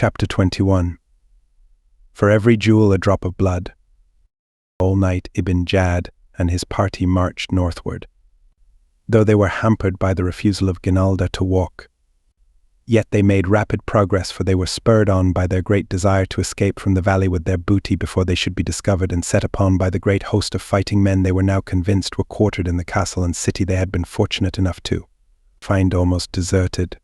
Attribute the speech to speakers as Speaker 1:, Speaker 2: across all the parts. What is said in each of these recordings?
Speaker 1: Chapter 21. For every jewel a drop of blood. All night Ibn Jad and his party marched northward. Though they were hampered by the refusal of Ginalda to walk, yet they made rapid progress, for they were spurred on by their great desire to escape from the valley with their booty before they should be discovered and set upon by the great host of fighting men they were now convinced were quartered in the castle and city they had been fortunate enough to find almost deserted.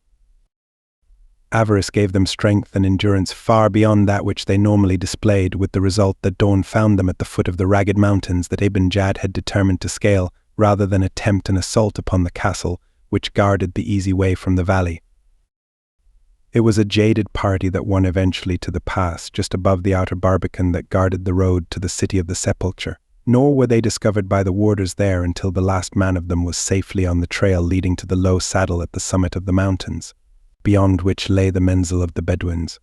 Speaker 1: Avarice gave them strength and endurance far beyond that which they normally displayed, with the result that dawn found them at the foot of the ragged mountains that Ibn Jad had determined to scale, rather than attempt an assault upon the castle, which guarded the easy way from the valley. It was a jaded party that won eventually to the pass just above the outer barbican that guarded the road to the city of the sepulchre, nor were they discovered by the warders there until the last man of them was safely on the trail leading to the low saddle at the summit of the mountains, beyond which lay the menzil of the Bedouins.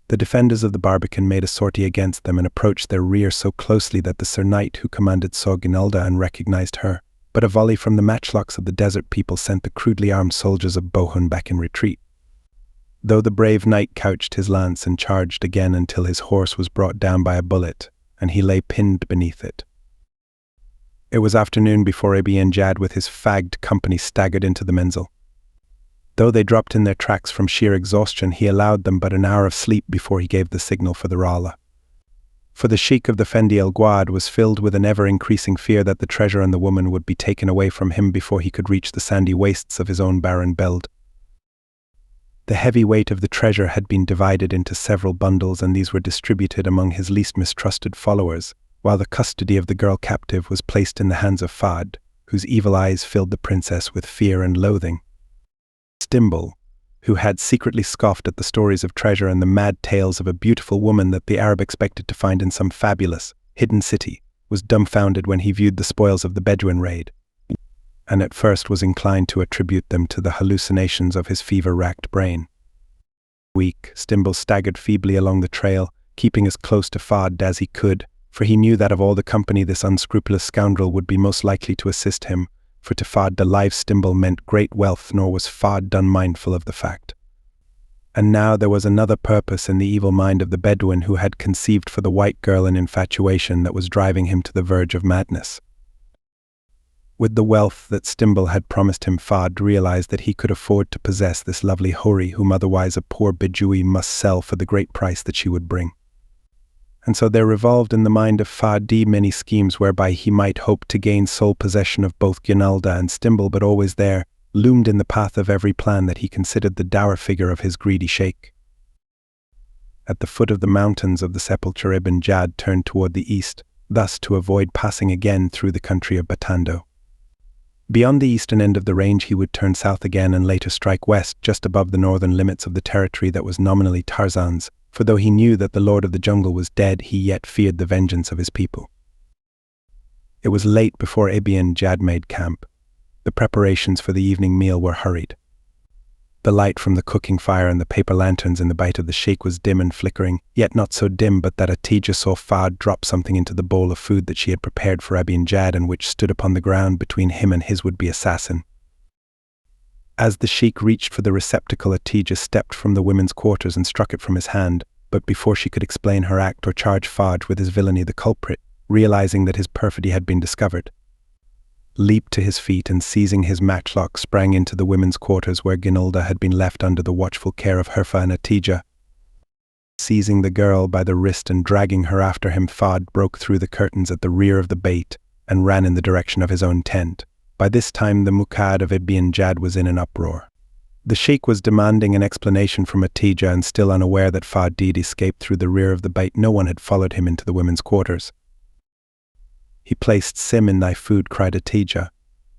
Speaker 1: The defenders of the barbican made a sortie against them and approached their rear so closely that the Sir Knight who commanded saw Ginalda and recognized her, but a volley from the matchlocks of the desert people sent the crudely armed soldiers of Bohun back in retreat, though the brave knight couched his lance and charged again until his horse was brought down by a bullet, and he lay pinned beneath it. It was afternoon before Ibn Jad with his fagged company staggered into the menzil. Though they dropped in their tracks from sheer exhaustion, he allowed them but an hour of sleep before he gave the signal for the Rala. For the Sheikh of the Fendi El Guad was filled with an ever-increasing fear that the treasure and the woman would be taken away from him before he could reach the sandy wastes of his own barren beld. The heavy weight of the treasure had been divided into several bundles, and these were distributed among his least mistrusted followers, while the custody of the girl captive was placed in the hands of Fahd, whose evil eyes filled the princess with fear and loathing. Stimble, who had secretly scoffed at the stories of treasure and the mad tales of a beautiful woman that the Arab expected to find in some fabulous, hidden city, was dumbfounded when he viewed the spoils of the Bedouin raid, and at first was inclined to attribute them to the hallucinations of his fever-racked brain. Weak, Stimble staggered feebly along the trail, keeping as close to Fahd as he could, for he knew that of all the company this unscrupulous scoundrel would be most likely to assist him, for to Fahd the live Stimble meant great wealth, nor was Fahd unmindful of the fact. And now there was another purpose in the evil mind of the Bedouin who had conceived for the white girl an infatuation that was driving him to the verge of madness. With the wealth that Stimble had promised him, Fahd realized that he could afford to possess this lovely houri, whom otherwise a poor Bedoui must sell for the great price that she would bring. And so there revolved in the mind of Fahd many schemes whereby he might hope to gain sole possession of both Ginalda and Stimble, but always there loomed in the path of every plan that he considered the dour figure of his greedy sheikh. At the foot of the mountains of the sepulchre, Ibn Jad turned toward the east, thus to avoid passing again through the country of Batando. Beyond the eastern end of the range he would turn south again and later strike west just above the northern limits of the territory that was nominally Tarzan's, for though he knew that the Lord of the Jungle was dead, he yet feared the vengeance of his people. It was late before Ibn Jad made camp. The preparations for the evening meal were hurried. The light from the cooking fire and the paper lanterns in the bite of the sheikh was dim and flickering, yet not so dim but that Atija saw Fahd drop something into the bowl of food that she had prepared for Ibn Jad and which stood upon the ground between him and his would-be assassin. As the sheikh reached for the receptacle, Atija stepped from the women's quarters and struck it from his hand, but before she could explain her act or charge Fahd with his villainy, the culprit, realizing that his perfidy had been discovered, leaped to his feet and seizing his matchlock sprang into the women's quarters where Ginalda had been left under the watchful care of Herfa and Atija. Seizing the girl by the wrist and dragging her after him, Fahd broke through the curtains at the rear of the bait and ran in the direction of his own tent. By this time the Muqad of Ibn Jad was in an uproar. The sheikh was demanding an explanation from Atija, and still unaware that Fahd had escaped through the rear of the bait, no one had followed him into the women's quarters. "He placed Sim in thy food," cried Atija.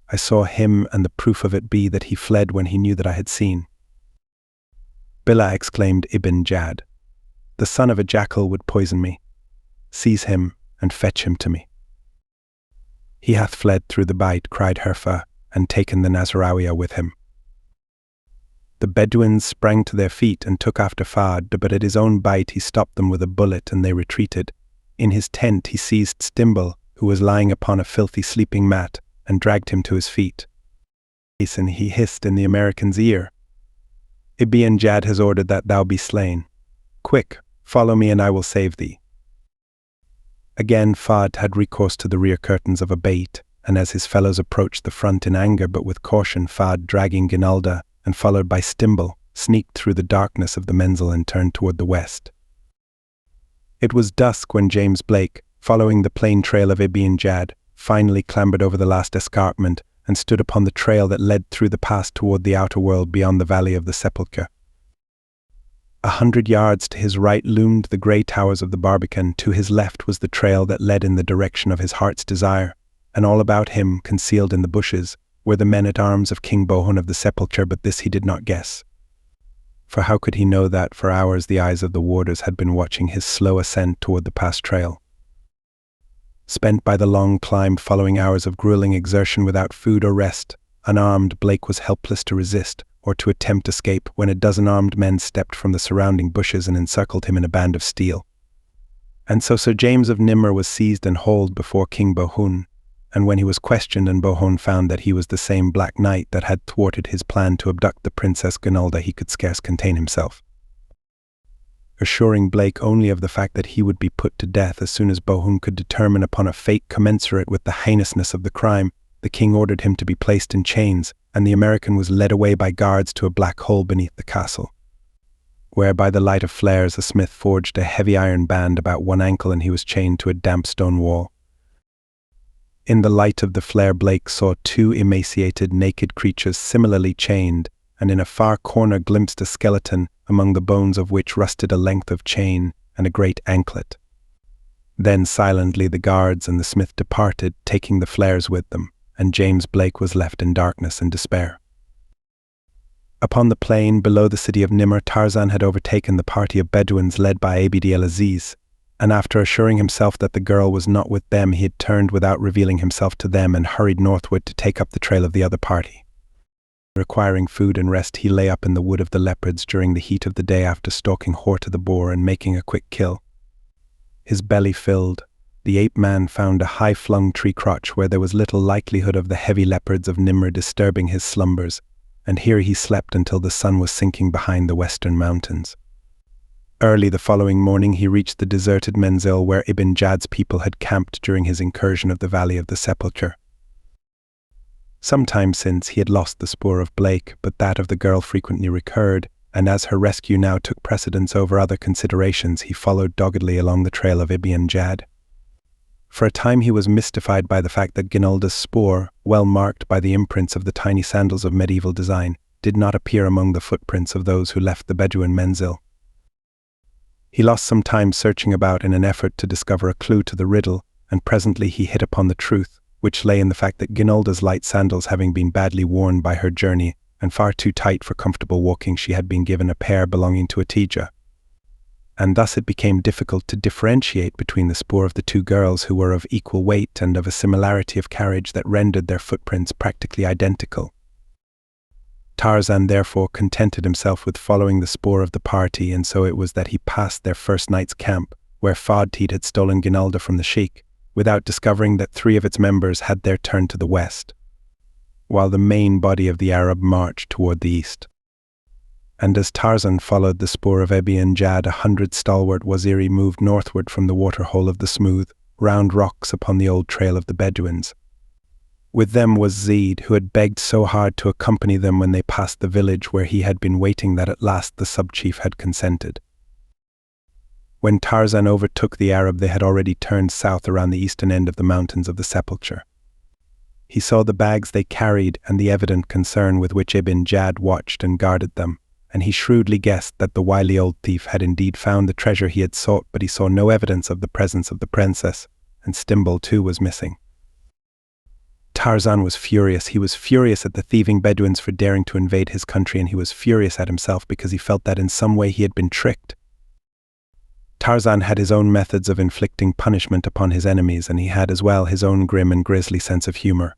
Speaker 1: "I saw him, and the proof of it be that he fled when he knew that I had seen." "Billah," exclaimed Ibn Jad, "the son of a jackal would poison me. Seize him and fetch him to me." "He hath fled through the bait," cried Herfa, "and taken the Nazarawiya with him." The Bedouins sprang to their feet and took after Fahd, but at his own bite he stopped them with a bullet and they retreated. In his tent he seized Stimble, who was lying upon a filthy sleeping mat, and dragged him to his feet. And he hissed in the American's ear, Ibn-Jad has ordered that thou be slain. Quick, follow me and I will save thee." Again Fahd had recourse to the rear curtains of a bait, and as his fellows approached the front in anger but with caution, Fahd, dragging Ginalda, and followed by Stimble, sneaked through the darkness of the menzil and turned toward the west. It was dusk when James Blake, following the plain trail of Ibn-Jad, finally clambered over the last escarpment and stood upon the trail that led through the pass toward the outer world beyond the valley of the Sepulchre. 100 yards to his right loomed the grey towers of the Barbican, to his left was the trail that led in the direction of his heart's desire, and all about him, concealed in the bushes, were the men-at-arms of King Bohun of the Sepulchre, but this he did not guess. For how could he know that for hours the eyes of the warders had been watching his slow ascent toward the pass trail? Spent by the long climb following hours of grueling exertion without food or rest, unarmed, Blake was helpless to resist or to attempt escape when a dozen armed men stepped from the surrounding bushes and encircled him in a band of steel. And so Sir James of Nimmer was seized and hauled before King Bohun, and when he was questioned and Bohun found that he was the same Black Knight that had thwarted his plan to abduct the Princess Gunalda, he could scarce contain himself. Assuring Blake only of the fact that he would be put to death as soon as Bohun could determine upon a fate commensurate with the heinousness of the crime, the king ordered him to be placed in chains, and the American was led away by guards to a black hole beneath the castle, where by the light of flares a smith forged a heavy iron band about one ankle and he was chained to a damp stone wall. In the light of the flare Blake saw two emaciated, naked creatures similarly chained, and in a far corner glimpsed a skeleton, among the bones of which rusted a length of chain and a great anklet. Then silently the guards and the smith departed, taking the flares with them, and James Blake was left in darkness and despair. Upon the plain below the city of Nimmer, Tarzan had overtaken the party of Bedouins led by Abd el-Aziz, and after assuring himself that the girl was not with them, he had turned without revealing himself to them and hurried northward to take up the trail of the other party. Requiring food and rest, he lay up in the wood of the leopards during the heat of the day after stalking Horta the boar and making a quick kill. His belly filled, the ape-man found a high-flung tree crotch where there was little likelihood of the heavy leopards of Nimr disturbing his slumbers, and here he slept until the sun was sinking behind the western mountains. Early the following morning he reached the deserted menzil where Ibn-Jad's people had camped during his incursion of the valley of the Sepulchre. Some time since he had lost the spoor of Blake, but that of the girl frequently recurred, and as her rescue now took precedence over other considerations, he followed doggedly along the trail of Ibn-Jad. For a time he was mystified by the fact that Ginalda's spoor, well marked by the imprints of the tiny sandals of medieval design, did not appear among the footprints of those who left the Bedouin menzil. He lost some time searching about in an effort to discover a clue to the riddle, and presently he hit upon the truth, which lay in the fact that Ginalda's light sandals, having been badly worn by her journey and far too tight for comfortable walking, she had been given a pair belonging to Atija. And thus it became difficult to differentiate between the spoor of the two girls, who were of equal weight and of a similarity of carriage that rendered their footprints practically identical. Tarzan therefore contented himself with following the spoor of the party, and so it was that he passed their first night's camp, where Fadtid had stolen Ginalda from the sheikh, without discovering that 3 of its members had there turned to the west, while the main body of the Arab marched toward the east. And as Tarzan followed the spoor of Ibn-Jad, 100 stalwart Waziri moved northward from the waterhole of the smooth, round rocks upon the old trail of the Bedouins. With them was Zeid, who had begged so hard to accompany them when they passed the village where he had been waiting that at last the sub-chief had consented. When Tarzan overtook the Arab, they had already turned south around the eastern end of the mountains of the Sepulchre. He saw the bags they carried and the evident concern with which Ibn-Jad watched and guarded them, and he shrewdly guessed that the wily old thief had indeed found the treasure he had sought, but he saw no evidence of the presence of the princess, and Stimble too was missing. Tarzan was furious. He was furious at the thieving Bedouins for daring to invade his country, and he was furious at himself because he felt that in some way he had been tricked. Tarzan had his own methods of inflicting punishment upon his enemies, and he had as well his own grim and grisly sense of humor.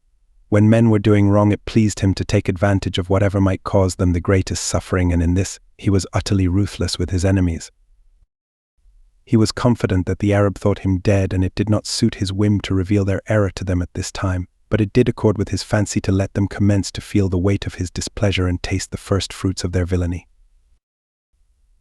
Speaker 1: When men were doing wrong, it pleased him to take advantage of whatever might cause them the greatest suffering, and in this he was utterly ruthless with his enemies. He was confident that the Arab thought him dead, and it did not suit his whim to reveal their error to them at this time, but it did accord with his fancy to let them commence to feel the weight of his displeasure and taste the first fruits of their villainy.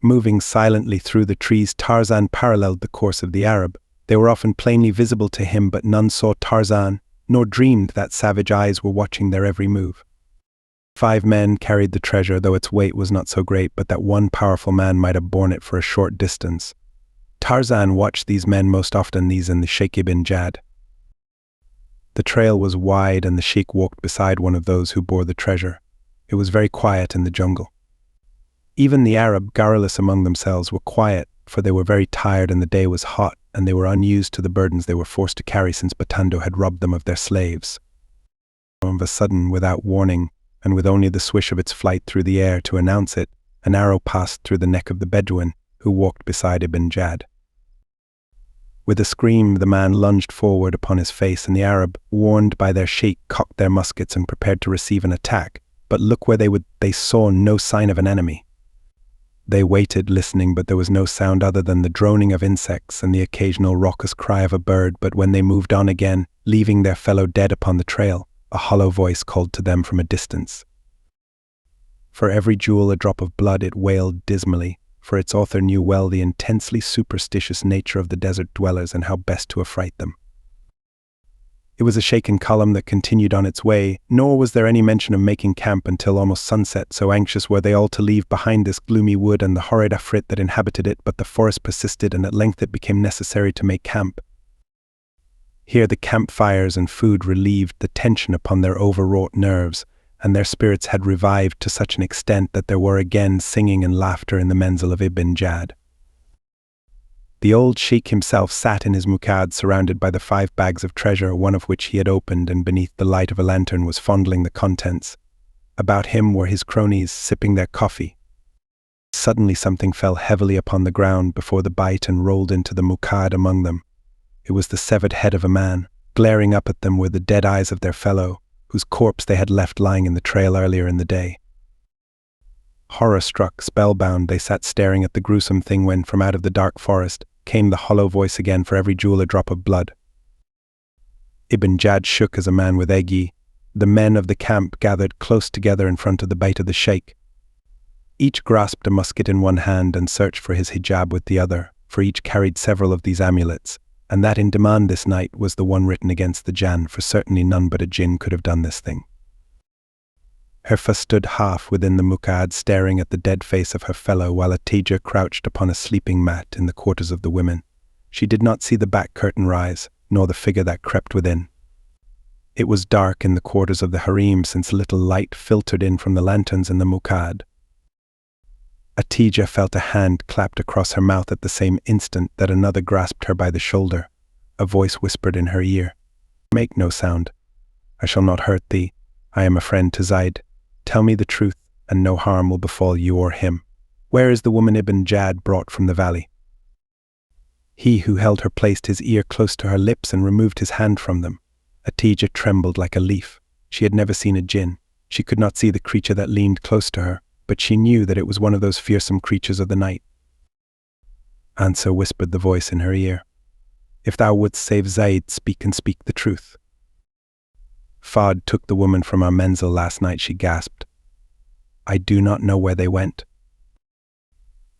Speaker 1: Moving silently through the trees, Tarzan paralleled the course of the Arab. They were often plainly visible to him, but none saw Tarzan, nor dreamed that savage eyes were watching their every move. 5 men carried the treasure, though its weight was not so great, but that one powerful man might have borne it for a short distance. Tarzan watched these men most often, these and the Sheikh ibn Jad. The trail was wide, and the sheikh walked beside one of those who bore the treasure. It was very quiet in the jungle. Even the Arab, garrulous among themselves, were quiet, for they were very tired and the day was hot, and they were unused to the burdens they were forced to carry since Batando had robbed them of their slaves. All of a sudden, without warning, and with only the swish of its flight through the air to announce it, an arrow passed through the neck of the Bedouin, who walked beside Ibn Jad. With a scream, the man lunged forward upon his face, and the Arab, warned by their sheikh, cocked their muskets and prepared to receive an attack. But look where they saw no sign of an enemy. They waited, listening, but there was no sound other than the droning of insects and the occasional raucous cry of a bird. But when they moved on again, leaving their fellow dead upon the trail, a hollow voice called to them from a distance. For every jewel a drop of blood, it wailed dismally, for its author knew well the intensely superstitious nature of the desert dwellers and how best to affright them. It was a shaken column that continued on its way, nor was there any mention of making camp until almost sunset, so anxious were they all to leave behind this gloomy wood and the horrid afrit that inhabited it. But the forest persisted, and at length it became necessary to make camp. Here the campfires and food relieved the tension upon their overwrought nerves, and their spirits had revived to such an extent that there were again singing and laughter in the menzil of Ibn Jad. The old sheikh himself sat in his mukad, surrounded by the 5 bags of treasure, one of which he had opened, and beneath the light of a lantern was fondling the contents. About him were his cronies, sipping their coffee. Suddenly something fell heavily upon the ground before the bite and rolled into the mukad among them. It was the severed head of a man. Glaring up at them were the dead eyes of their fellow, whose corpse they had left lying in the trail earlier in the day. Horror-struck, spellbound, they sat staring at the gruesome thing when, from out of the dark forest, came the hollow voice again, for every jewel a drop of blood. Ibn Jad shook as a man with ague. The men of the camp gathered close together in front of the bait of the sheikh. Each grasped a musket in one hand and searched for his hijab with the other, for each carried several of these amulets, and that in demand this night was the one written against the Jan, for certainly none but a jinn could have done this thing. Herfa stood half within the mukad, staring at the dead face of her fellow, while Atija crouched upon a sleeping mat in the quarters of the women. She did not see the back curtain rise, nor the figure that crept within. It was dark in the quarters of the harem, since little light filtered in from the lanterns in the mukad. Atija felt a hand clapped across her mouth at the same instant that another grasped her by the shoulder. A voice whispered in her ear, "Make no sound. I shall not hurt thee. I am a friend to Zaid. Tell me the truth, and no harm will befall you or him. Where is the woman Ibn Jad brought from the valley?" He who held her placed his ear close to her lips and removed his hand from them. Atija trembled like a leaf. She had never seen a jinn. She could not see the creature that leaned close to her, but she knew that it was one of those fearsome creatures of the night. "Answer," whispered the voice in her ear. "If thou wouldst save Zaid, speak and speak the truth." "Fad took the woman from our menzil last night," she gasped. "I do not know where they went."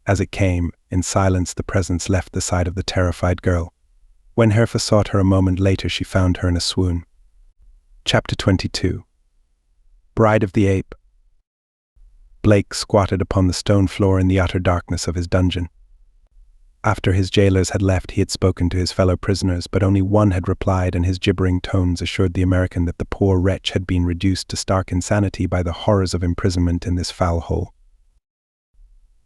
Speaker 1: As it came, in silence the presence left the side of the terrified girl. When Herfa sought her a moment later, she found her in a swoon. Chapter 22. Bride of the Ape. Blake squatted upon the stone floor in the utter darkness of his dungeon. After his jailers had left, he had spoken to his fellow prisoners, but only one had replied, and his gibbering tones assured the American that the poor wretch had been reduced to stark insanity by the horrors of imprisonment in this foul hole.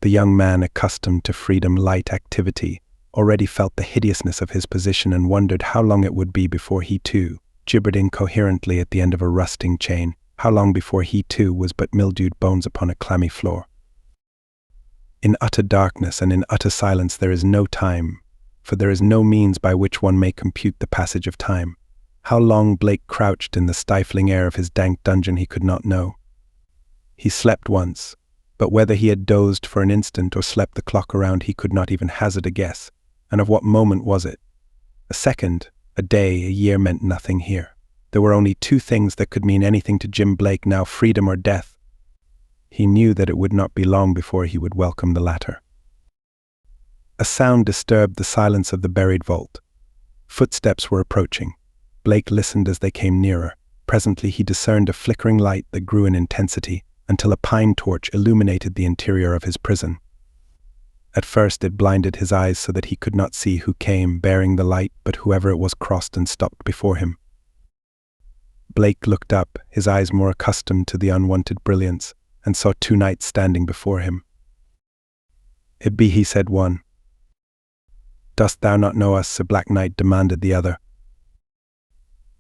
Speaker 1: The young man, accustomed to freedom-light activity, already felt the hideousness of his position and wondered how long it would be before he too gibbered incoherently at the end of a rusting chain, how long before he too was but mildewed bones upon a clammy floor. In utter darkness and in utter silence there is no time, for there is no means by which one may compute the passage of time. How long Blake crouched in the stifling air of his dank dungeon he could not know. He slept once, but whether he had dozed for an instant or slept the clock around he could not even hazard a guess. And of what moment was it? A second, a day, a year meant nothing here. There were only 2 things that could mean anything to Jim Blake now: freedom or death. He knew that it would not be long before he would welcome the latter. A sound disturbed the silence of the buried vault. Footsteps were approaching. Blake listened as they came nearer. Presently he discerned a flickering light that grew in intensity until a pine torch illuminated the interior of his prison. At first it blinded his eyes so that he could not see who came bearing the light, but whoever it was crossed and stopped before him. Blake looked up, his eyes more accustomed to the unwanted brilliance, and saw two knights standing before him. "It be he," said one. "Dost thou not know us?" a black knight demanded the other.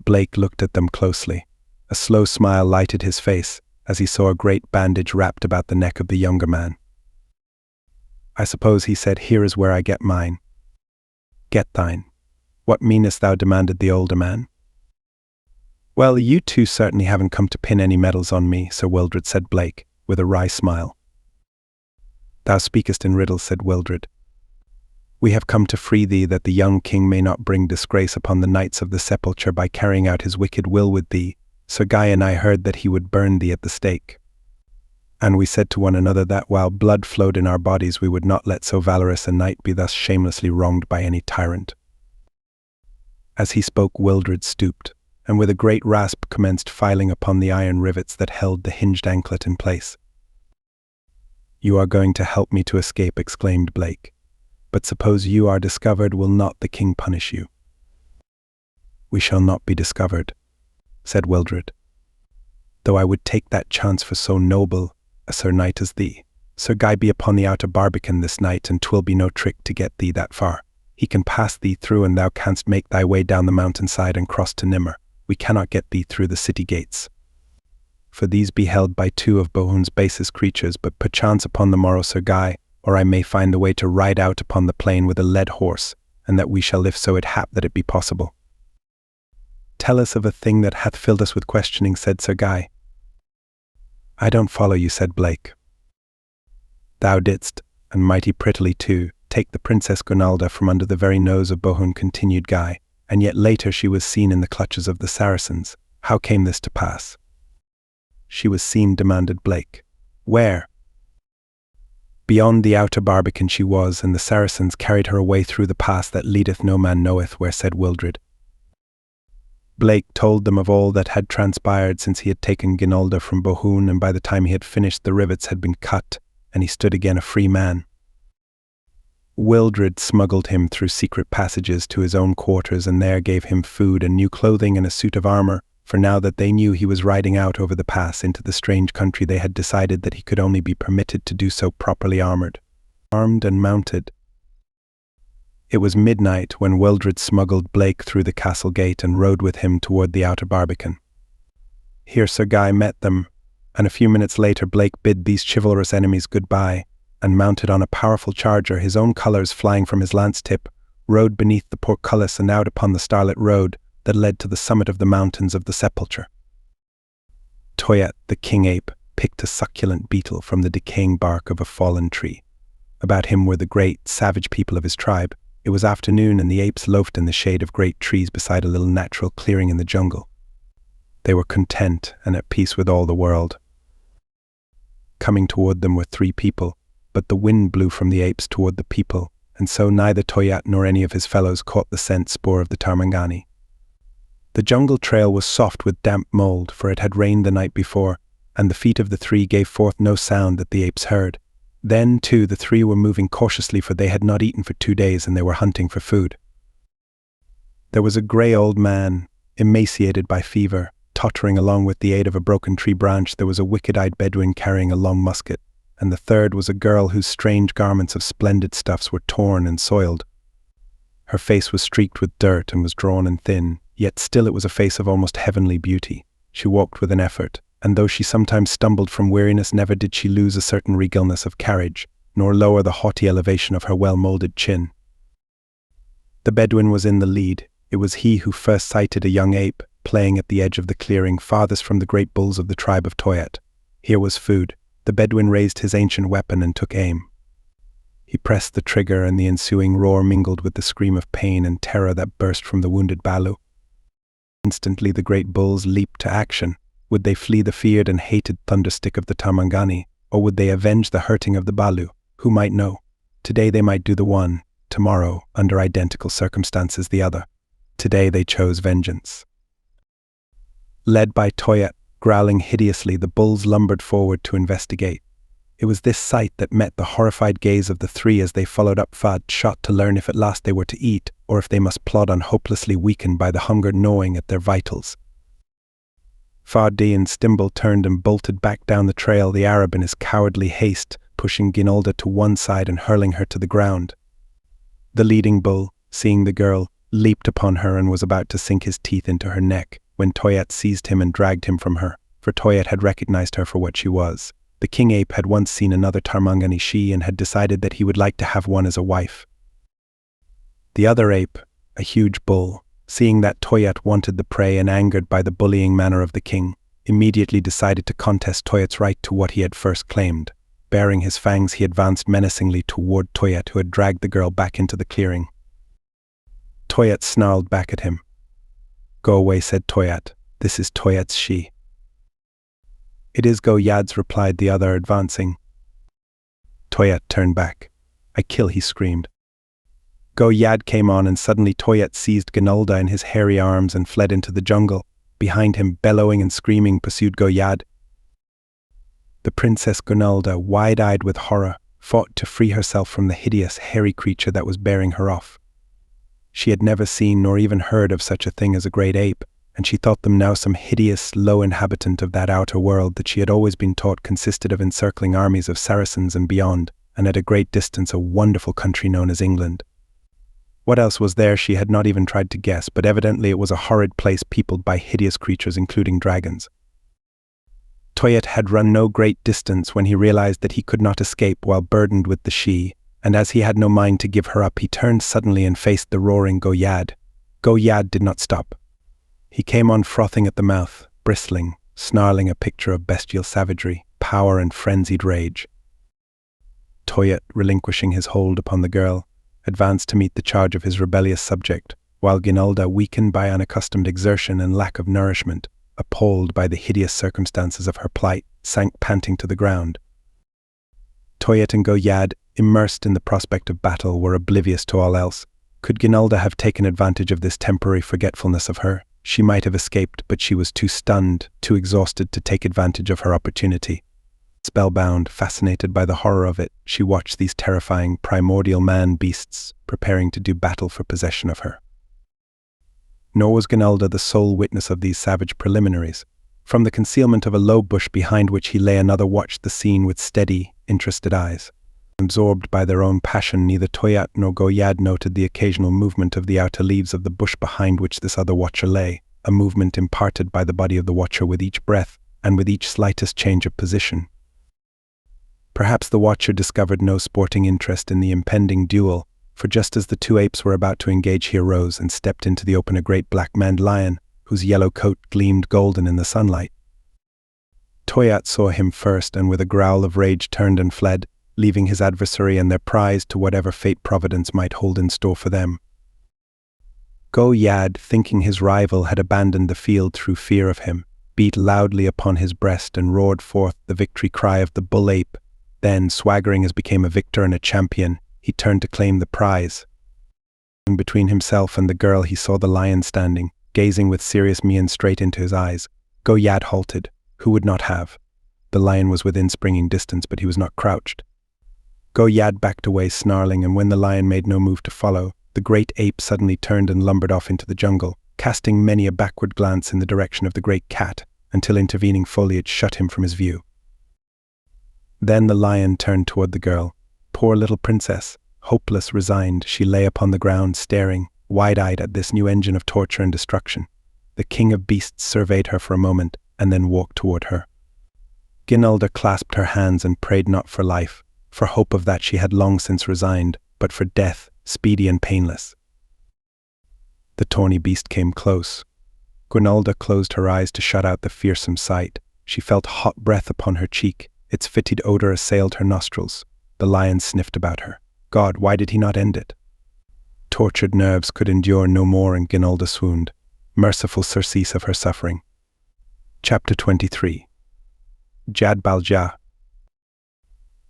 Speaker 1: Blake looked at them closely. A slow smile lighted his face as he saw a great bandage wrapped about the neck of the younger man. "I suppose," he said, "here is where I get mine." "Get thine? What meanest thou?" demanded the older man. "Well, you two certainly haven't come to pin any medals on me," Sir Wildred said Blake, with a wry smile. "Thou speakest in riddles," said Wildred. "We have come to free thee that the young king may not bring disgrace upon the knights of the sepulchre by carrying out his wicked will with thee. Sir Guy and I heard that he would burn thee at the stake. And we said to one another that while blood flowed in our bodies we would not let so valorous a knight be thus shamelessly wronged by any tyrant." As he spoke, Wildred stooped, and with a great rasp commenced filing upon the iron rivets that held the hinged anklet in place. "You are going to help me to escape," exclaimed Blake. "But suppose you are discovered, will not the king punish you?" "We shall not be discovered," said Wildred, "though I would take that chance for so noble a sir knight as thee. Sir Guy be upon the outer barbican this night, and 'twill be no trick to get thee that far. He can pass thee through, and thou canst make thy way down the mountainside and cross to Nimmer. We cannot get thee through the city gates, for these be held by two of Bohun's basest creatures, but perchance upon the morrow Sir Guy or I may find the way to ride out upon the plain with a led horse, and that we shall if so it hap that it be possible." "Tell us of a thing that hath filled us with questioning," said Sir Guy. "I don't follow you," said Blake. "Thou didst, and mighty prettily too, take the Princess Gunalda from under the very nose of Bohun," continued Guy, "and yet later she was seen in the clutches of the Saracens. How came this to pass?" "She was seen," demanded Blake. "Where?" "Beyond the outer barbican she was, and the Saracens carried her away through the pass that leadeth no man knoweth where," said Wildred. Blake told them of all that had transpired since he had taken Gunalda from Bohun, and by the time he had finished the rivets had been cut, and he stood again a free man. Wildred smuggled him through secret passages to his own quarters, and there gave him food and new clothing and a suit of armor, for now that they knew he was riding out over the pass into the strange country, they had decided that he could only be permitted to do so properly armed and mounted. It was midnight when Wildred smuggled Blake through the castle gate and rode with him toward the outer barbican. Here Sir Guy met them, and a few minutes later Blake bid these chivalrous enemies goodbye, and mounted on a powerful charger, his own colours flying from his lance tip, rode beneath the portcullis and out upon the starlit road that led to the summit of the mountains of the sepulchre. Toyat, the king ape, picked a succulent beetle from the decaying bark of a fallen tree. About him were the great, savage people of his tribe. It was afternoon, and the apes loafed in the shade of great trees beside a little natural clearing in the jungle. They were content and at peace with all the world. Coming toward them were three people, but the wind blew from the apes toward the people, and so neither Toyat nor any of his fellows caught the scent spoor of the Tarmangani. The jungle trail was soft with damp mold, for it had rained the night before, and the feet of the three gave forth no sound that the apes heard. Then, too, the three were moving cautiously, for they had not eaten for 2 days and they were hunting for food. There was a grey old man, emaciated by fever, tottering along with the aid of a broken tree branch. There was a wicked-eyed Bedouin carrying a long musket, and the third was a girl whose strange garments of splendid stuffs were torn and soiled. Her face was streaked with dirt and was drawn and thin, yet still it was a face of almost heavenly beauty. She walked with an effort, and though she sometimes stumbled from weariness, never did she lose a certain regalness of carriage, nor lower the haughty elevation of her well-moulded chin. The Bedouin was in the lead. It was he who first sighted a young ape, playing at the edge of the clearing farthest from the great bulls of the tribe of Toyat. Here was food. The Bedouin raised his ancient weapon and took aim. He pressed the trigger, and the ensuing roar mingled with the scream of pain and terror that burst from the wounded Balu. Instantly the great bulls leaped to action. Would they flee the feared and hated thunderstick of the Tarmangani, or would they avenge the hurting of the Balu? Who might know? Today they might do the one, tomorrow, under identical circumstances, the other. Today they chose vengeance. Led by Toyat, growling hideously, the bulls lumbered forward to investigate. It was this sight that met the horrified gaze of the three as they followed up Fad shot to learn if at last they were to eat, or if they must plod on hopelessly weakened by the hunger gnawing at their vitals. Fadi and Stimble turned and bolted back down the trail, the Arab in his cowardly haste, pushing Ginolda to one side and hurling her to the ground. The leading bull, seeing the girl, leaped upon her and was about to sink his teeth into her neck, when Toyat seized him and dragged him from her, for Toyat had recognized her for what she was. The king ape had once seen another Tarmangani she and had decided that he would like to have one as a wife. The other ape, a huge bull, seeing that Toyat wanted the prey and angered by the bullying manner of the king, immediately decided to contest Toyat's right to what he had first claimed. Baring his fangs, he advanced menacingly toward Toyat, who had dragged the girl back into the clearing. Toyat snarled back at him. "Go away," said Toyat. "This is Toyat's she." "It is Goyad's," replied the other, advancing. Toyat turned back. "I kill," he screamed. Goyad came on, and suddenly Toyat seized Ginolda in his hairy arms and fled into the jungle. Behind him, bellowing and screaming, pursued Goyad. The Princess Ginolda, wide-eyed with horror, fought to free herself from the hideous, hairy creature that was bearing her off. She had never seen nor even heard of such a thing as a great ape, and she thought them now some hideous, low inhabitant of that outer world that she had always been taught consisted of encircling armies of Saracens and beyond, and at a great distance a wonderful country known as England. What else was there she had not even tried to guess, but evidently it was a horrid place peopled by hideous creatures, including dragons. Toyat had run no great distance when he realized that he could not escape while burdened with the she, and as he had no mind to give her up, he turned suddenly and faced the roaring Goyad. Goyad did not stop. He came on frothing at the mouth, bristling, snarling, a picture of bestial savagery, power and frenzied rage. Toyat, relinquishing his hold upon the girl, advanced to meet the charge of his rebellious subject, while Ginolda, weakened by unaccustomed exertion and lack of nourishment, appalled by the hideous circumstances of her plight, sank panting to the ground. Toyat and Goyad, immersed in the prospect of battle, were oblivious to all else. Could Ginolda have taken advantage of this temporary forgetfulness of her, she might have escaped, but she was too stunned, too exhausted to take advantage of her opportunity. Spellbound, fascinated by the horror of it, she watched these terrifying, primordial man-beasts preparing to do battle for possession of her. Nor was Ginolda the sole witness of these savage preliminaries. From the concealment of a low bush behind which he lay, another watched the scene with steady, interested eyes. Absorbed by their own passion, neither Toyat nor Goyad noted the occasional movement of the outer leaves of the bush behind which this other watcher lay, a movement imparted by the body of the watcher with each breath, and with each slightest change of position. Perhaps the watcher discovered no sporting interest in the impending duel, for just as the two apes were about to engage, he arose and stepped into the open a great black-maned lion, whose yellow coat gleamed golden in the sunlight. Toyat saw him first, and with a growl of rage turned and fled, leaving his adversary and their prize to whatever fate Providence might hold in store for them. Goyad, thinking his rival had abandoned the field through fear of him, beat loudly upon his breast and roared forth the victory cry of the bull ape. Then, swaggering as became a victor and a champion, he turned to claim the prize. Between himself and the girl he saw the lion standing, gazing with serious mien straight into his eyes. Goyad halted. Who would not have? The lion was within springing distance, but he was not crouched. Goyad backed away, snarling, and when the lion made no move to follow, the great ape suddenly turned and lumbered off into the jungle, casting many a backward glance in the direction of the great cat, until intervening foliage shut him from his view. Then the lion turned toward the girl. Poor little princess, hopeless, resigned, she lay upon the ground, staring, wide-eyed, at this new engine of torture and destruction. The king of beasts surveyed her for a moment, and then walked toward her. Ginolda clasped her hands and prayed not for life. For hope of that she had long since resigned, but for death, speedy and painless. The tawny beast came close. Ginolda closed her eyes to shut out the fearsome sight. She felt hot breath upon her cheek. Its fetid odor assailed her nostrils. The lion sniffed about her. God, why did he not end it? Tortured nerves could endure no more, and Ginolda swooned, merciful surcease of her suffering. Chapter 23. Jad Balja.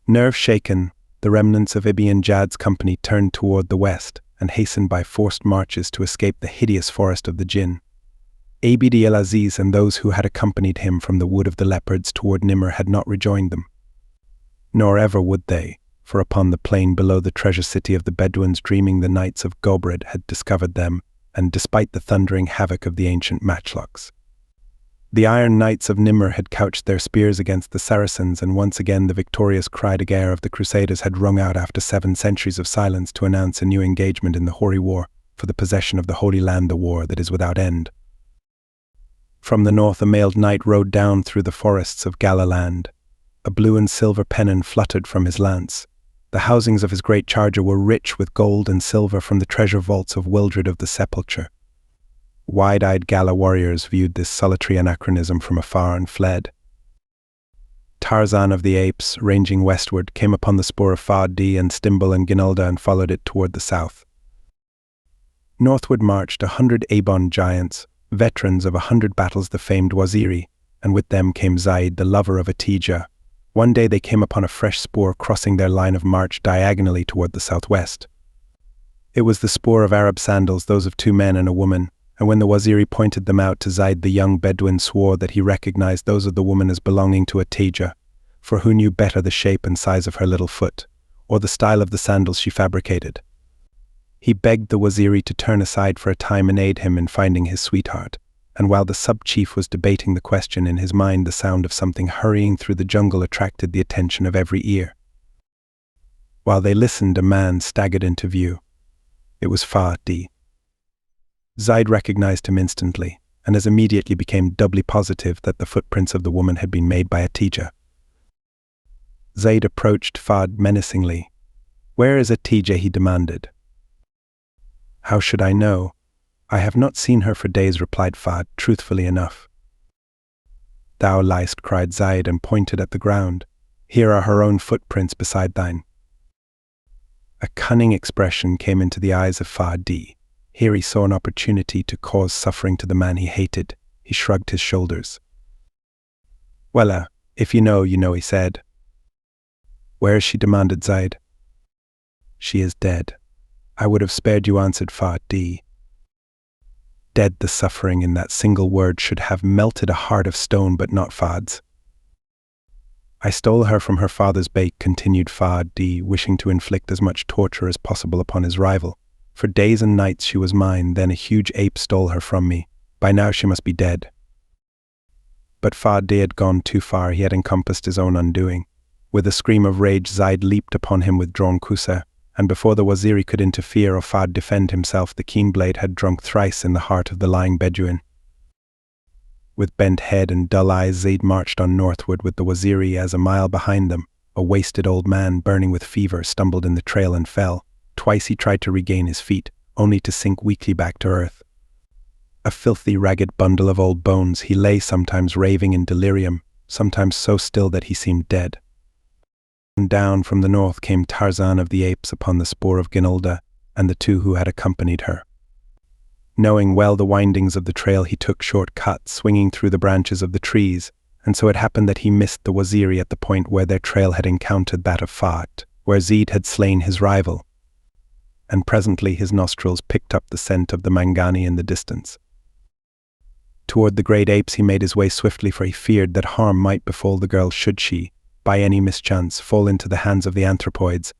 Speaker 1: Nerve shaken, the remnants of Ibi and Jad's company turned toward the west and hastened by forced marches to escape the hideous forest of the Jinn. Abd el-Aziz and those who had accompanied him from the Wood of the Leopards toward Nimr had not rejoined them. Nor ever would they, for upon the plain below the treasure city of the Bedouins dreaming the knights of Gobred had discovered them, and despite the thundering havoc of the ancient matchlocks. The Iron Knights of Nimr had couched their spears against the Saracens, and once again the victorious cry de guerre of the Crusaders had rung out after 7 centuries of silence to announce a new engagement in the hoary war for the possession of the Holy Land, the war that is without end. From the north a mailed knight rode down through the forests of Galaland. A blue and silver pennon fluttered from his lance. The housings of his great charger were rich with gold and silver from the treasure vaults of Wildred of the Sepulchre. Wide-eyed Gala warriors viewed this solitary anachronism from afar and fled. Tarzan of the Apes, ranging westward, came upon the spoor of Fa'ad and Stimble and Ginulda and followed it toward the south. Northward marched 100 Abon giants, veterans of 100 battles, the famed Waziri, and with them came Zaid, the lover of Atija. One day they came upon a fresh spoor crossing their line of march diagonally toward the southwest. It was the spoor of Arab sandals, those of 2 men and a woman, and when the Waziri pointed them out to Zaid, the young Bedouin swore that he recognized those of the woman as belonging to Atija, for who knew better the shape and size of her little foot, or the style of the sandals she fabricated. He begged the Waziri to turn aside for a time and aid him in finding his sweetheart, and while the sub-chief was debating the question in his mind, the sound of something hurrying through the jungle attracted the attention of every ear. While they listened, a man staggered into view. It was Fa'ad. Zaid recognized him instantly, and as immediately became doubly positive that the footprints of the woman had been made by Atija. Zaid approached Fa'ad menacingly. "Where is Atija?" he demanded. "How should I know? I have not seen her for days," replied Fa'ad, truthfully enough. "Thou liest," cried Zaid and pointed at the ground. "Here are her own footprints beside thine." A cunning expression came into the eyes of Fa'ad. Here he saw an opportunity to cause suffering to the man he hated. He shrugged his shoulders. "Well, if you know, you know," he said. "Where is she?" demanded Zaid. "She is dead." "I would have spared you," answered Fa'ad. Dead, the suffering in that single word should have melted a heart of stone, but not Fa'ad's. "I stole her from her father's bake," continued Fa'ad, wishing to inflict as much torture as possible upon his rival. "For days and nights she was mine, then a huge ape stole her from me. By now she must be dead." But Fa'ad had gone too far. He had encompassed his own undoing. With a scream of rage, Zaid leaped upon him with drawn kusa, and before the Waziri could interfere or Fa'ad defend himself, the keen blade had drunk thrice in the heart of the lying Bedouin. With bent head and dull eyes, Zaid marched on northward with the Waziri as, a mile behind them, a wasted old man burning with fever stumbled in the trail and fell. Twice he tried to regain his feet, only to sink weakly back to earth. A filthy, ragged bundle of old bones, he lay sometimes raving in delirium, sometimes so still that he seemed dead. Down from the north came Tarzan of the Apes upon the spoor of Ginulda and the 2 who had accompanied her. Knowing well the windings of the trail, he took short cuts, swinging through the branches of the trees, and so it happened that he missed the Waziri at the point where their trail had encountered that of Fa'ad, where Zaid had slain his rival. And presently his nostrils picked up the scent of the Mangani in the distance. Toward the great apes he made his way swiftly, for he feared that harm might befall the girl should she, by any mischance, fall into the hands of the anthropoids.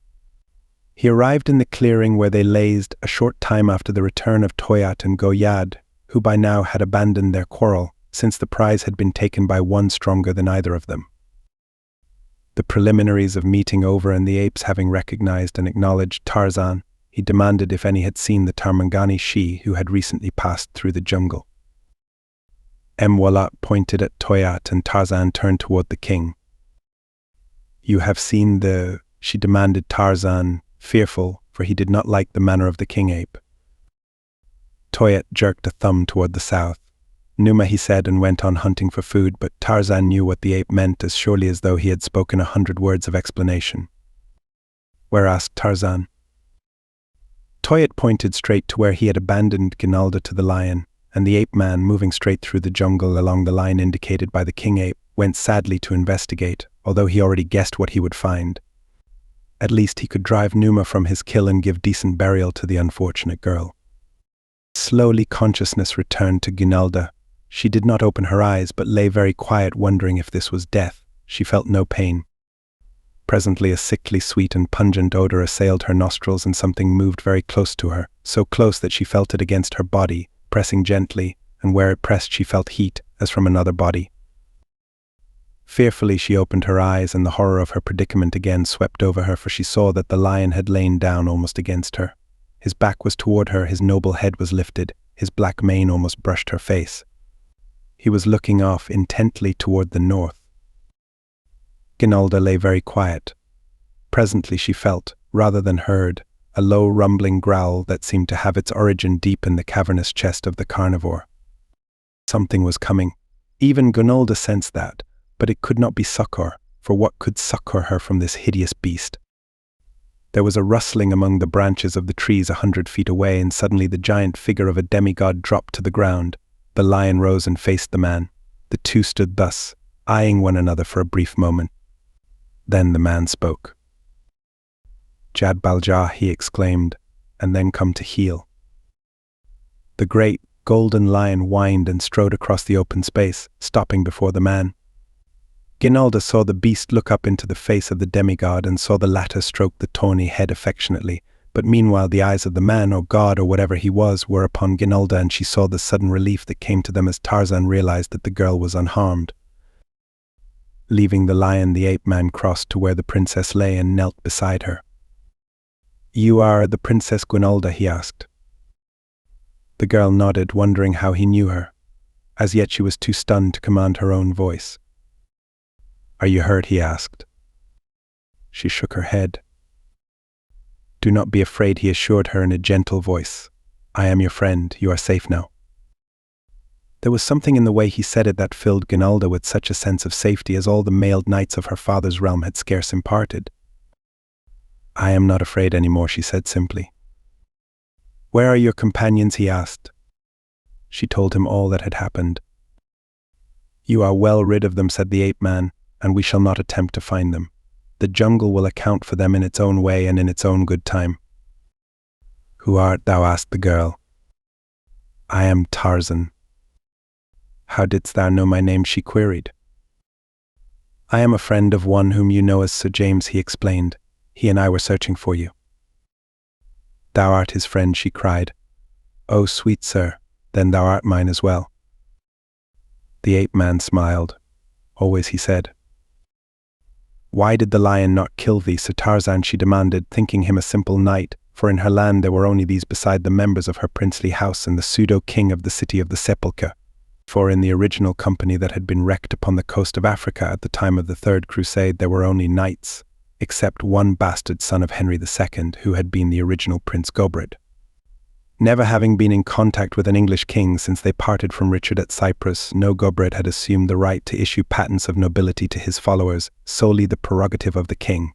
Speaker 1: He arrived in the clearing where they lazed a short time after the return of Toyat and Goyad, who by now had abandoned their quarrel, since the prize had been taken by one stronger than either of them. The preliminaries of meeting over and the apes having recognized and acknowledged Tarzan, he demanded if any had seen the Tarmangani she who had recently passed through the jungle. Mwala pointed at Toyat and Tarzan turned toward the king. "You have seen the—" she demanded Tarzan, fearful, for he did not like the manner of the king ape. Toyat jerked a thumb toward the south. "Numa," he said, and went on hunting for food, but Tarzan knew what the ape meant as surely as though he had spoken 100 words of explanation. "Where?" asked Tarzan. Toyat pointed straight to where he had abandoned Ginulda to the lion, and the ape man, moving straight through the jungle along the line indicated by the king ape, went sadly to investigate, although he already guessed what he would find. At least he could drive Numa from his kill and give decent burial to the unfortunate girl. Slowly consciousness returned to Guinalda. She did not open her eyes, but lay very quiet, wondering if this was death. She felt no pain. Presently a sickly sweet and pungent odor assailed her nostrils, and something moved very close to her, so close that she felt it against her body, pressing gently, and where it pressed she felt heat, as from another body. Fearfully she opened her eyes, and the horror of her predicament again swept over her, for she saw that the lion had lain down almost against her. His back was toward her, his noble head was lifted, his black mane almost brushed her face. He was looking off intently toward the north. Guinalda lay very quiet. Presently she felt, rather than heard, a low rumbling growl that seemed to have its origin deep in the cavernous chest of the carnivore. Something was coming. Even Guinalda sensed that, but it could not be succor, for what could succor her from this hideous beast? There was a rustling among the branches of the trees 100 feet away, and suddenly the giant figure of a demigod dropped to the ground. The lion rose and faced the man. The two stood thus, eyeing one another for a brief moment. Then the man spoke. "Jad Baljah," he exclaimed, "and then come to heel." The great, golden lion whined and strode across the open space, stopping before the man. Guinalda saw the beast look up into the face of the demigod, and saw the latter stroke the tawny head affectionately, but meanwhile the eyes of the man, or god, or whatever he was, were upon Guinalda, and she saw the sudden relief that came to them as Tarzan realized that the girl was unharmed. Leaving the lion, the ape-man crossed to where the princess lay and knelt beside her. "You are the Princess Guinalda?" he asked. The girl nodded, wondering how he knew her. As yet she was too stunned to command her own voice. "Are you hurt?" he asked. She shook her head. "Do not be afraid," he assured her in a gentle voice. "I am your friend. You are safe now." There was something in the way he said it that filled Guinalda with such a sense of safety as all the mailed knights of her father's realm had scarce imparted. "I am not afraid any more," she said simply. "Where are your companions?" he asked. She told him all that had happened. "You are well rid of them," said the ape-man, "and we shall not attempt to find them. The jungle will account for them in its own way and in its own good time." "Who art thou?" asked the girl. "I am Tarzan." "How didst thou know my name?" she queried. "I am a friend of one whom you know as Sir James," he explained. "He and I were searching for you." "Thou art his friend," she cried. "Oh, sweet sir, then thou art mine as well." The ape-man smiled. "Always," he said. "Why did the lion not kill thee, Sir Tarzan?" she demanded, thinking him a simple knight, for in her land there were only these beside the members of her princely house and the pseudo-king of the city of the Sepulchre. For in the original company that had been wrecked upon the coast of Africa at the time of the Third Crusade there were only knights, except one bastard son of Henry II, who had been the original Prince Gobred. Never having been in contact with an English king since they parted from Richard at Cyprus, no Gobred had assumed the right to issue patents of nobility to his followers, solely the prerogative of the king.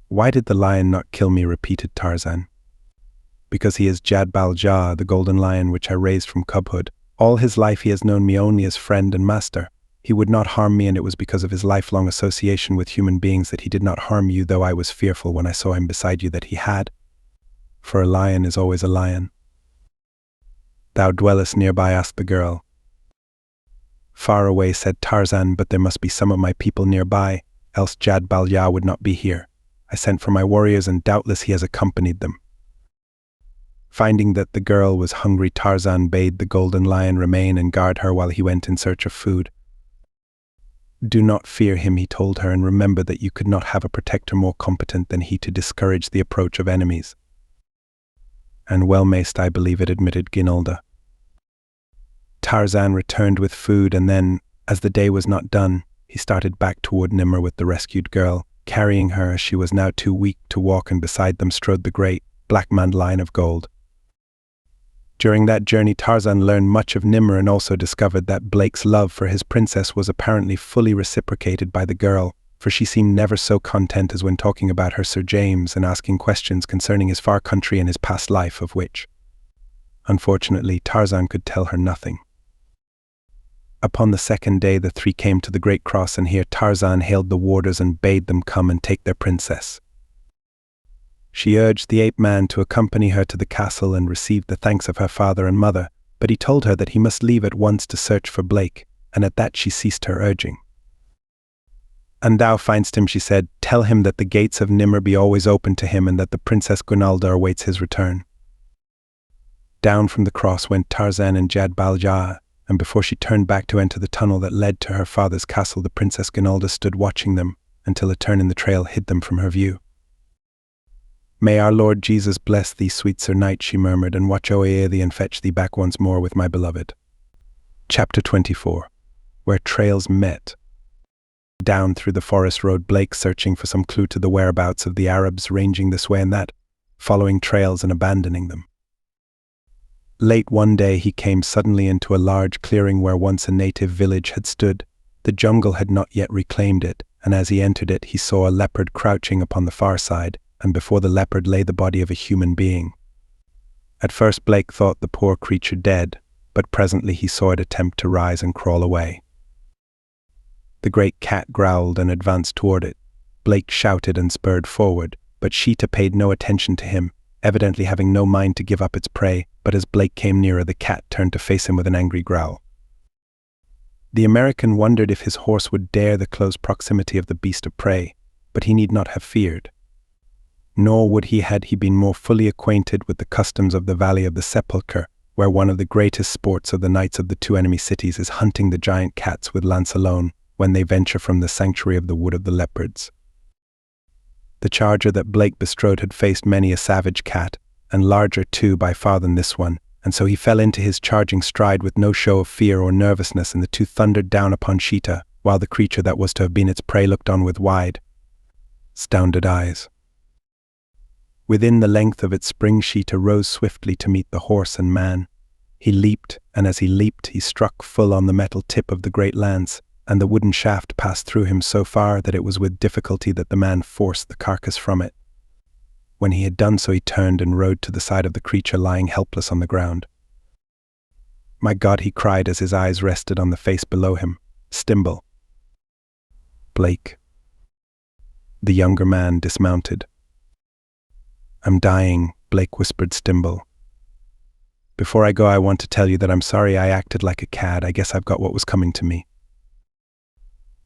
Speaker 1: "Why did the lion not kill me?" repeated Tarzan. "Because he is Jad Baljah, the golden lion which I raised from cubhood. All his life he has known me only as friend and master. He would not harm me, and it was because of his lifelong association with human beings that he did not harm you, though I was fearful when I saw him beside you that he had. For a lion is always a lion." "Thou dwellest nearby?" asked the girl. "Far away," said Tarzan, "but there must be some of my people nearby, else Jad Baljah would not be here. I sent for my warriors, and doubtless he has accompanied them." Finding that the girl was hungry, Tarzan bade the golden lion remain and guard her while he went in search of food. "Do not fear him," he told her, "and remember that you could not have a protector more competent than he to discourage the approach of enemies." "And well mayst I believe it," admitted Guinalda. Tarzan returned with food, and then, as the day was not done, he started back toward Nimr with the rescued girl. Carrying her, as she was now too weak to walk, and beside them strode the great, black-maned lion of gold. During that journey Tarzan learned much of Nimr and also discovered that Blake's love for his princess was apparently fully reciprocated by the girl, for she seemed never so content as when talking about her Sir James and asking questions concerning his far country and his past life, of which, unfortunately, Tarzan could tell her nothing. Upon the second day the three came to the great cross, and here Tarzan hailed the warders and bade them come and take their princess. She urged the ape-man to accompany her to the castle and receive the thanks of her father and mother, but he told her that he must leave at once to search for Blake, and at that she ceased her urging. "And thou findst him," she said. "Tell him that the gates of Nimr be always open to him, and that the Princess Guinalda awaits his return." Down from the cross went Tarzan and Jad Balja, and before she turned back to enter the tunnel that led to her father's castle, the Princess Guinalda stood watching them until a turn in the trail hid them from her view. "May our Lord Jesus bless thee, sweet Sir Knight," she murmured, "and watch o'er thee and fetch thee back once more with my beloved." Chapter 24. Where Trails Met. Down through the forest rode Blake, searching for some clue to the whereabouts of the Arabs, ranging this way and that, following trails and abandoning them. Late one day he came suddenly into a large clearing where once a native village had stood. The jungle had not yet reclaimed it, and as he entered it he saw a leopard crouching upon the far side, and before the leopard lay the body of a human being. At first Blake thought the poor creature dead, but presently he saw it attempt to rise and crawl away. The great cat growled and advanced toward it. Blake shouted and spurred forward, but Sheeta paid no attention to him, evidently having no mind to give up its prey, but as Blake came nearer the cat turned to face him with an angry growl. The American wondered if his horse would dare the close proximity of the beast of prey, but he need not have feared. Nor would he had he been more fully acquainted with the customs of the Valley of the Sepulchre, where one of the greatest sports of the knights of the two enemy cities is hunting the giant cats with lance alone when they venture from the sanctuary of the Wood of the Leopards. The charger that Blake bestrode had faced many a savage cat, and larger too by far than this one, and so he fell into his charging stride with no show of fear or nervousness, and the two thundered down upon Sheeta, while the creature that was to have been its prey looked on with wide, astounded eyes. Within the length of its spring Sheeta rose swiftly to meet the horse and man. He leaped, and as he leaped he struck full on the metal tip of the great lance, and the wooden shaft passed through him so far that it was with difficulty that the man forced the carcass from it. When he had done so he turned and rode to the side of the creature lying helpless on the ground. "My God," he cried as his eyes rested on the face below him. "Stimble." "Blake." The younger man dismounted. "I'm dying," Blake whispered Stimble. "Before I go I want to tell you that I'm sorry I acted like a cad. I guess I've got what was coming to me."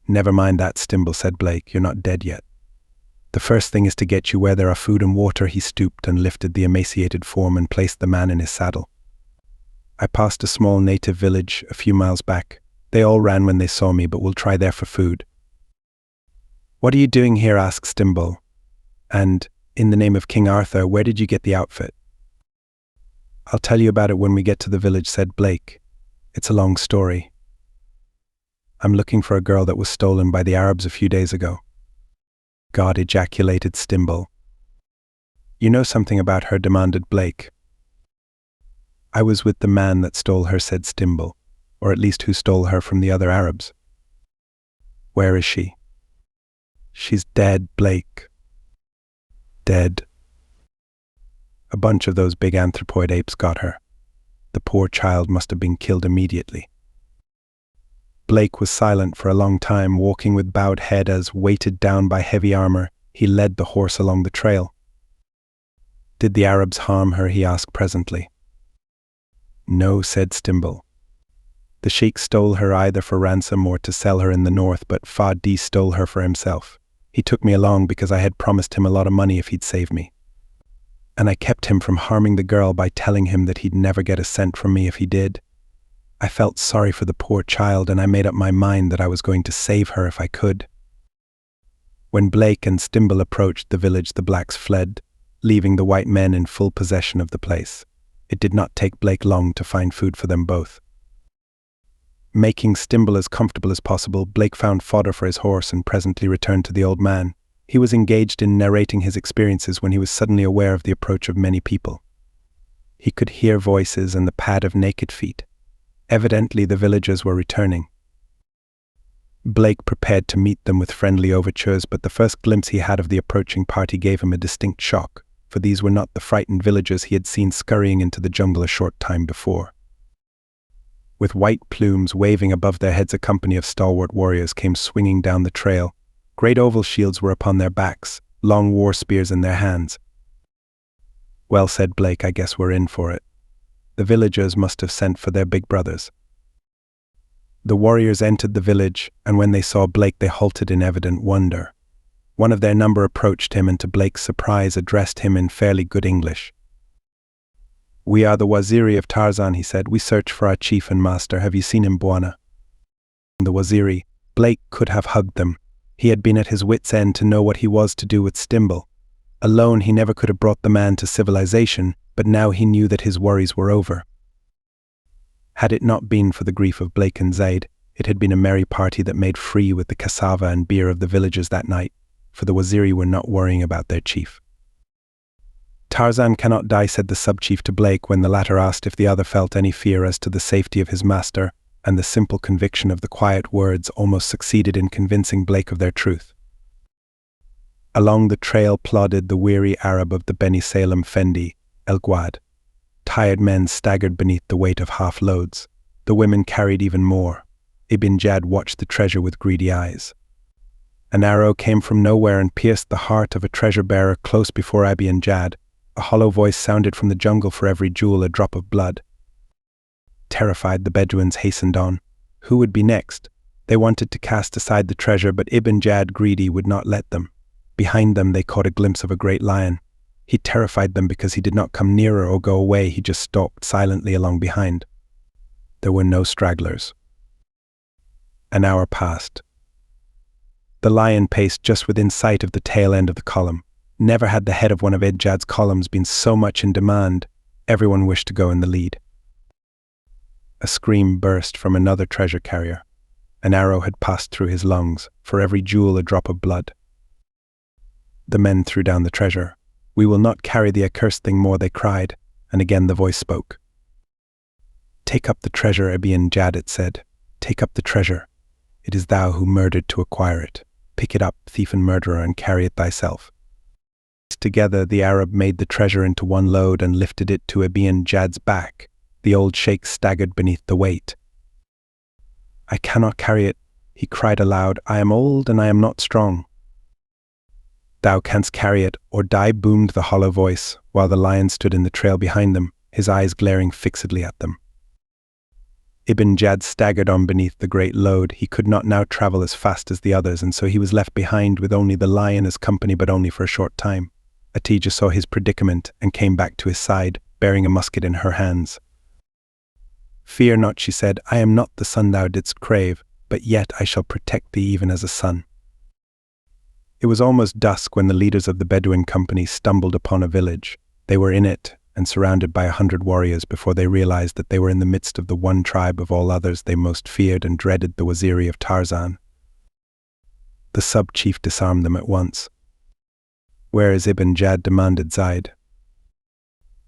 Speaker 1: "Never mind that, Stimble," said Blake. "You're not dead yet. The first thing is to get you where there are food and water." He stooped and lifted the emaciated form and placed the man in his saddle. "I passed a small native village a few miles back. They all ran when they saw me, but we'll try there for food." "What are you doing here?" asked Stimble. "And, in the name of King Arthur, where did you get the outfit?" "I'll tell you about it when we get to the village," said Blake. "It's a long story. I'm looking for a girl that was stolen by the Arabs a few days ago." "God," ejaculated Stimble. "You know something about her?" demanded Blake. "I was with the man that stole her," said Stimble, "or at least who stole her from the other Arabs." "Where is she?" "She's dead, Blake." "Dead?" "A bunch of those big anthropoid apes got her. The poor child must have been killed immediately." Blake was silent for a long time, walking with bowed head as, weighted down by heavy armor, he led the horse along the trail. "Did the Arabs harm her?" he asked presently. "No," said Stimble. "The sheikh stole her either for ransom or to sell her in the north, but Fa-D stole her for himself. He took me along because I had promised him a lot of money if he'd save me. And I kept him from harming the girl by telling him that he'd never get a cent from me if he did. I felt sorry for the poor child, and I made up my mind that I was going to save her if I could." When Blake and Stimble approached the village, the blacks fled, leaving the white men in full possession of the place. It did not take Blake long to find food for them both. Making Stimble as comfortable as possible, Blake found fodder for his horse and presently returned to the old man. He was engaged in narrating his experiences when he was suddenly aware of the approach of many people. He could hear voices and the pad of naked feet. Evidently the villagers were returning. Blake prepared to meet them with friendly overtures, but the first glimpse he had of the approaching party gave him a distinct shock, for these were not the frightened villagers he had seen scurrying into the jungle a short time before. With white plumes waving above their heads, a company of stalwart warriors came swinging down the trail. Great oval shields were upon their backs, long war spears in their hands. "Well," said Blake, "I guess we're in for it. The villagers must have sent for their big brothers." The warriors entered the village, and when they saw Blake they halted in evident wonder. One of their number approached him and to Blake's surprise addressed him in fairly good English. "We are the Waziri of Tarzan," he said. "We search for our chief and master. Have you seen him, Bwana?" The Waziri, Blake could have hugged them. He had been at his wits' end to know what he was to do with Stimble. Alone he never could have brought the man to civilization, but now he knew that his worries were over. Had it not been for the grief of Blake and Zaid, it had been a merry party that made free with the cassava and beer of the villagers that night, for the Waziri were not worrying about their chief. "Tarzan cannot die," said the sub-chief to Blake when the latter asked if the other felt any fear as to the safety of his master, and the simple conviction of the quiet words almost succeeded in convincing Blake of their truth. Along the trail plodded the weary Arab of the Beni Salem Fendi, El Guad. Tired men staggered beneath the weight of half-loads. The women carried even more. Ibn Jad watched the treasure with greedy eyes. An arrow came from nowhere and pierced the heart of a treasure-bearer close before Ibn Jad. A hollow voice sounded from the jungle, "For every jewel a drop of blood." Terrified, the Bedouins hastened on. Who would be next? They wanted to cast aside the treasure, but Ibn Jad, greedy, would not let them. Behind them they caught a glimpse of a great lion. He terrified them because he did not come nearer or go away. He just stalked silently along behind. There were no stragglers. An hour passed. The lion paced just within sight of the tail end of the column. Never had the head of one of Ibn Jad's columns been so much in demand. Everyone wished to go in the lead. A scream burst from another treasure carrier. An arrow had passed through his lungs. For every jewel a drop of blood. The men threw down the treasure. "We will not carry the accursed thing more," they cried, and again the voice spoke. "Take up the treasure, Ibn Jad," it said. "Take up the treasure. It is thou who murdered to acquire it. Pick it up, thief and murderer, and carry it thyself." Together the Arab made the treasure into one load and lifted it to Ibn Jad's back. The old sheikh staggered beneath the weight. "I cannot carry it," he cried aloud. "I am old and I am not strong." "Thou canst carry it, or die," boomed the hollow voice, while the lion stood in the trail behind them, his eyes glaring fixedly at them. Ibn Jad staggered on beneath the great load. He could not now travel as fast as the others, and so he was left behind with only the lion as company, but only for a short time. Atija saw his predicament and came back to his side, bearing a musket in her hands. "Fear not," she said. "I am not the son thou didst crave, but yet I shall protect thee even as a son." It was almost dusk when the leaders of the Bedouin company stumbled upon a village. They were in it and surrounded by 100 warriors before they realized that they were in the midst of the one tribe of all others they most feared and dreaded, the Waziri of Tarzan. The sub-chief disarmed them at once. "Where is Ibn Jad?" demanded Zaid.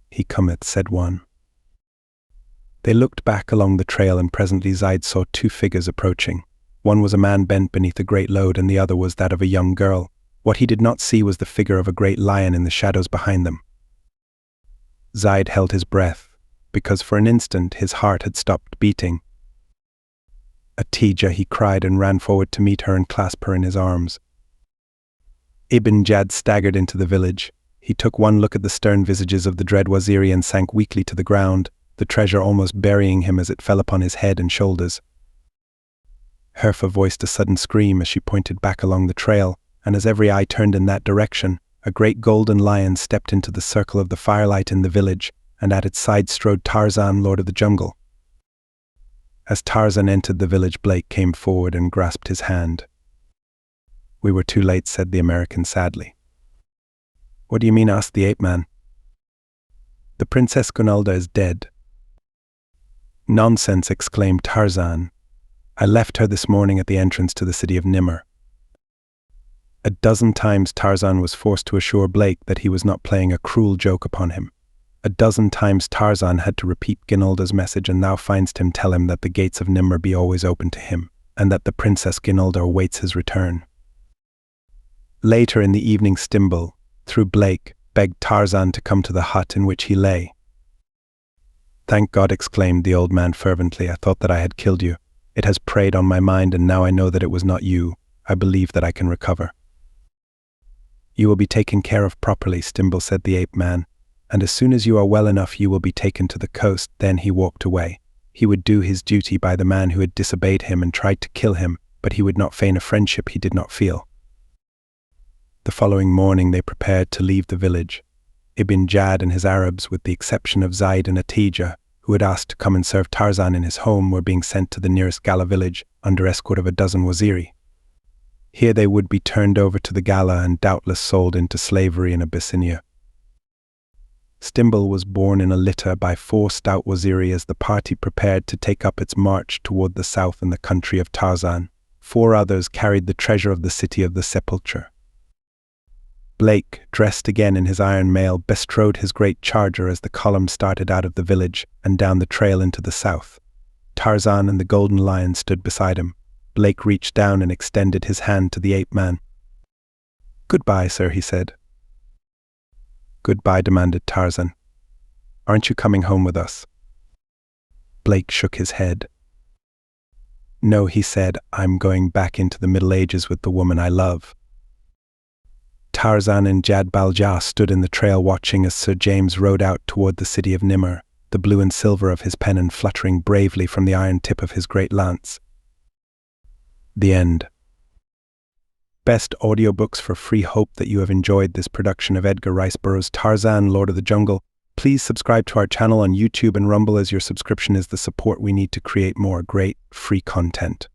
Speaker 1: "He cometh," said one. They looked back along the trail, and presently Zaid saw two figures approaching. One was a man bent beneath a great load, and the other was that of a young girl. What he did not see was the figure of a great lion in the shadows behind them. Zaid held his breath, because for an instant his heart had stopped beating. "Atija," he cried, and ran forward to meet her and clasp her in his arms. Ibn Jad staggered into the village. He took one look at the stern visages of the dread Waziri and sank weakly to the ground, the treasure almost burying him as it fell upon his head and shoulders. Herfa voiced a sudden scream as she pointed back along the trail, and as every eye turned in that direction, a great golden lion stepped into the circle of the firelight in the village, and at its side strode Tarzan, lord of the jungle. As Tarzan entered the village, Blake came forward and grasped his hand. "We were too late," said the American sadly. "What do you mean?" asked the ape-man. "The Princess Gunalda is dead." "Nonsense," exclaimed Tarzan. "I left her this morning at the entrance to the city of Nimr." A dozen times Tarzan was forced to assure Blake that he was not playing a cruel joke upon him. A dozen times Tarzan had to repeat Ginalda's message, and thou findst him tell him that the gates of Nimr be always open to him, and that the Princess Ginalda awaits his return. Later in the evening, Stimble, through Blake, begged Tarzan to come to the hut in which he lay. Thank God, exclaimed the old man fervently. I thought that I had killed you. It has preyed on my mind, and now I know that it was not you. I believe that I can recover. You will be taken care of properly, Stimble, said the ape man, and as soon as you are well enough you will be taken to the coast. Then he walked away. He would do his duty by the man who had disobeyed him and tried to kill him, but he would not feign a friendship he did not feel. The following morning they prepared to leave the village. Ibn Jad and his Arabs, with the exception of Zaid and Atija, who had asked to come and serve Tarzan in his home, were being sent to the nearest Gala village under escort of a dozen waziri. Here they would be turned over to the Gala and doubtless sold into slavery in Abyssinia. Stimble was borne in a litter by 4 stout waziri as the party prepared to take up its march toward the south in the country of Tarzan. 4 others carried the treasure of the city of the sepulchre. Blake, dressed again in his iron mail, bestrode his great charger as the column started out of the village and down the trail into the south. Tarzan and the golden lion stood beside him. Blake reached down and extended his hand to the ape man. "Goodbye, sir," he said. "Goodbye," demanded Tarzan. "Aren't you coming home with us?" Blake shook his head. "No," he said, "I'm going back into the Middle Ages with the woman I love." Tarzan and Jad Baljah stood in the trail watching as Sir James rode out toward the city of Nimr, the blue and silver of his pennon fluttering bravely from the iron tip of his great lance. The end. Best audiobooks for free. Hope that you have enjoyed this production of Edgar Rice Burroughs' Tarzan, Lord of the Jungle. Please subscribe to our channel on YouTube and Rumble, as your subscription is the support we need to create more great free content.